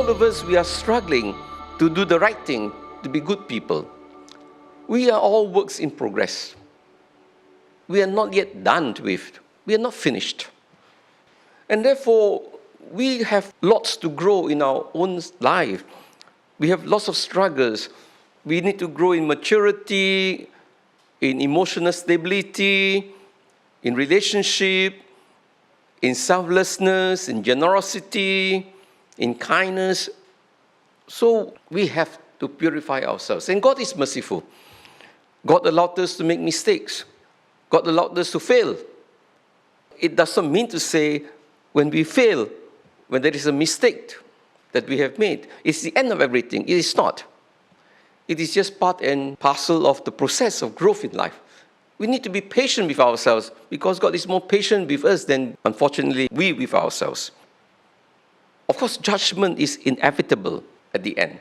all of us, we are struggling to do the right thing, to be good people. We are all works in progress. We are not yet done with. We are not finished. And therefore, we have lots to grow in our own life. We have lots of struggles. We need to grow in maturity, in emotional stability, in relationship, in selflessness, in generosity, in kindness. So we have to purify ourselves. And God is merciful. God allowed us to make mistakes. God allowed us to fail. It doesn't mean to say when we fail, when there is a mistake that we have made, it's the end of everything. It is not. It is just part and parcel of the process of growth in life. We need to be patient with ourselves because God is more patient with us than, unfortunately, we with ourselves. Of course, judgment is inevitable at the end.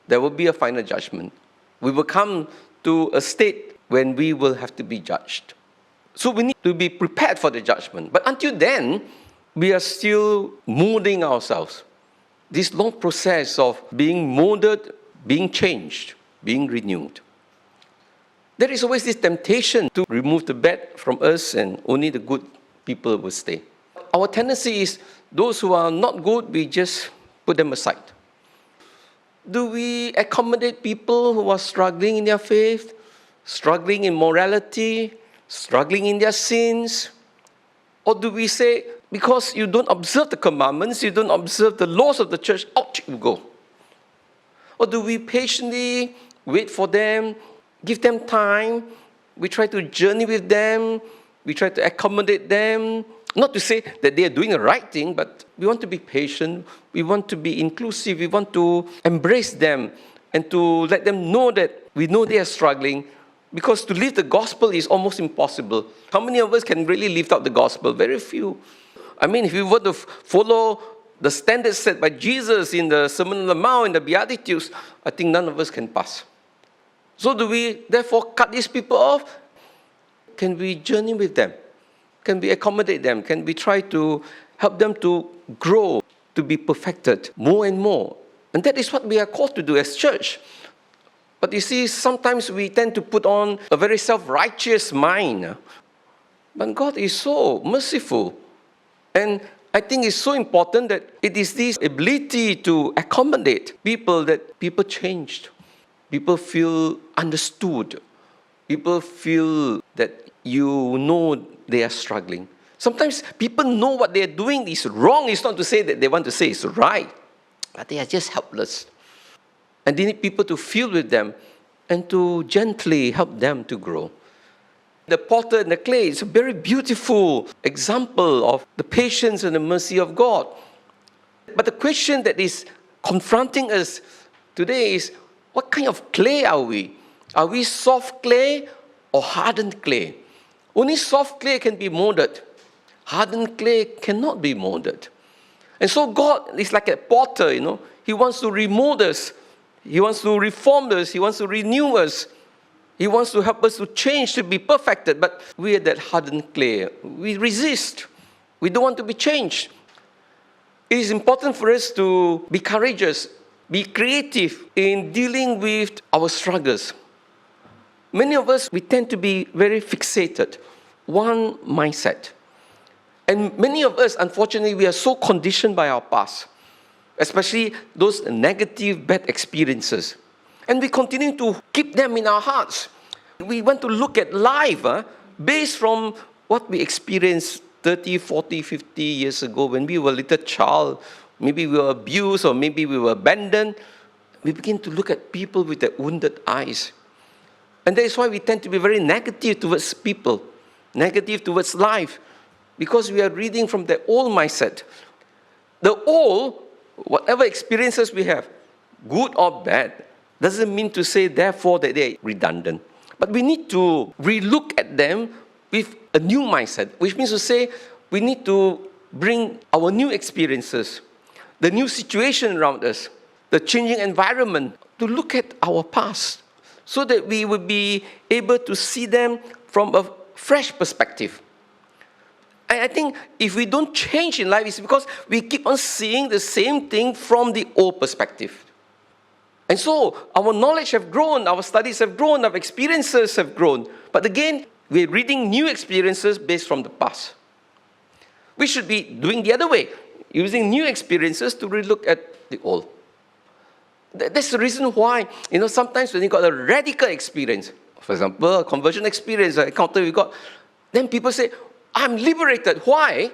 There will be a final judgment. We will come to a state when we will have to be judged. So we need to be prepared for the judgment. But until then, we are still molding ourselves. This long process of being molded, being changed, being renewed. There is always this temptation to remove the bad from us and only the good people will stay. Our tendency is those who are not good, we just put them aside. Do we accommodate people who are struggling in their faith, struggling in morality, struggling in their sins? Or do we say, because you don't observe the commandments, you don't observe the laws of the church, out you go? Or do we patiently wait for them, give them time, we try to journey with them, we try to accommodate them? Not to say that they are doing the right thing, but we want to be patient, we want to be inclusive, we want to embrace them and to let them know that we know they are struggling, because to live the gospel is almost impossible. How many of us can really live out the gospel? Very few. I mean, if we were to follow the standards set by Jesus in the Sermon on the Mount, in the Beatitudes, I think none of us can pass. So do we therefore cut these people off? Can we journey with them? Can we accommodate them? Can we try to help them to grow, to be perfected more and more? And that is what we are called to do as church. But you see, sometimes we tend to put on a very self-righteous mind. But God is so merciful. And I think it's so important that it is this ability to accommodate people that people changed. People feel understood. People feel that you know they are struggling. Sometimes people know what they are doing is wrong. It's not to say that they want to say it's right, but they are just helpless. And they need people to feel with them and to gently help them to grow. The potter and the clay is a very beautiful example of the patience and the mercy of God. But the question that is confronting us today is, what kind of clay are we? Are we soft clay or hardened clay? Only soft clay can be molded. Hardened clay cannot be molded. And so God is like a potter, He wants to remold us. He wants to reform us. He wants to renew us. He wants to help us to change, to be perfected. But we are that hardened clay. We resist. We don't want to be changed. It is important for us to be courageous, be creative in dealing with our struggles. Many of us, we tend to be very fixated, one mindset. And many of us, unfortunately, we are so conditioned by our past, especially those negative, bad experiences. And we continue to keep them in our hearts. We want to look at life based from what we experienced 30, 40, 50 years ago when we were a little child. Maybe we were abused or maybe we were abandoned. We begin to look at people with their wounded eyes. And that is why we tend to be very negative towards people, negative towards life, because we are reading from the old mindset. The old, whatever experiences we have, good or bad, doesn't mean to say, therefore, that they are redundant. But we need to relook at them with a new mindset, which means to say, we need to bring our new experiences, the new situation around us, the changing environment, to look at our past, so that we will be able to see them from a fresh perspective. I think if we don't change in life, it's because we keep on seeing the same thing from the old perspective. And so our knowledge have grown, our studies have grown, our experiences have grown. But again, we're reading new experiences based from the past. We should be doing the other way, using new experiences to relook at the old. That's the reason why, sometimes when you got a radical experience, for example, a conversion experience, an encounter we got, then people say, I'm liberated. Why?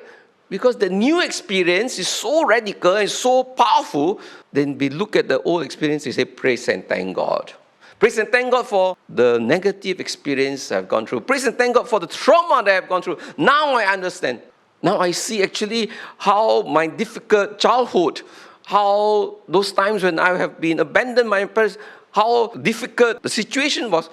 Because the new experience is so radical and so powerful. Then we look at the old experience and say, praise and thank God. Praise and thank God for the negative experience I've gone through. Praise and thank God for the trauma that I've gone through. Now I understand. Now I see actually how my difficult childhood, how those times when I have been abandoned by my parents, how difficult the situation was.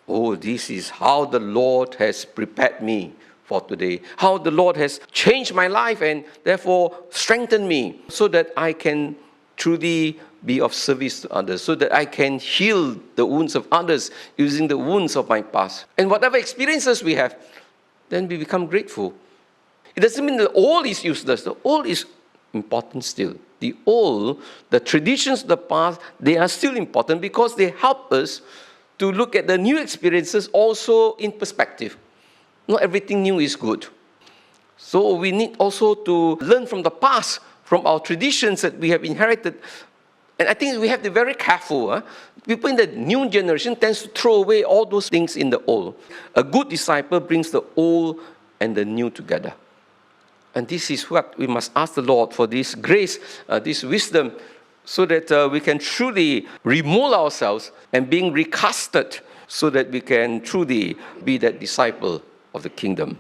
Oh, this is how the Lord has prepared me for today. How the Lord has changed my life and therefore strengthened me so that I can truly be of service to others, so that I can heal the wounds of others using the wounds of my past. And whatever experiences we have, then we become grateful. It doesn't mean the old is useless. The old is important still. The old, the traditions of the past, they are still important because they help us to look at the new experiences also in perspective. Not everything new is good. So we need also to learn from the past, from our traditions that we have inherited. And I think we have to be very careful. People in the new generation tends to throw away all those things in the old. A good disciple brings the old and the new together. And this is what we must ask the Lord for, this grace, this wisdom, so that we can truly remold ourselves and being recasted so that we can truly be that disciple of the kingdom.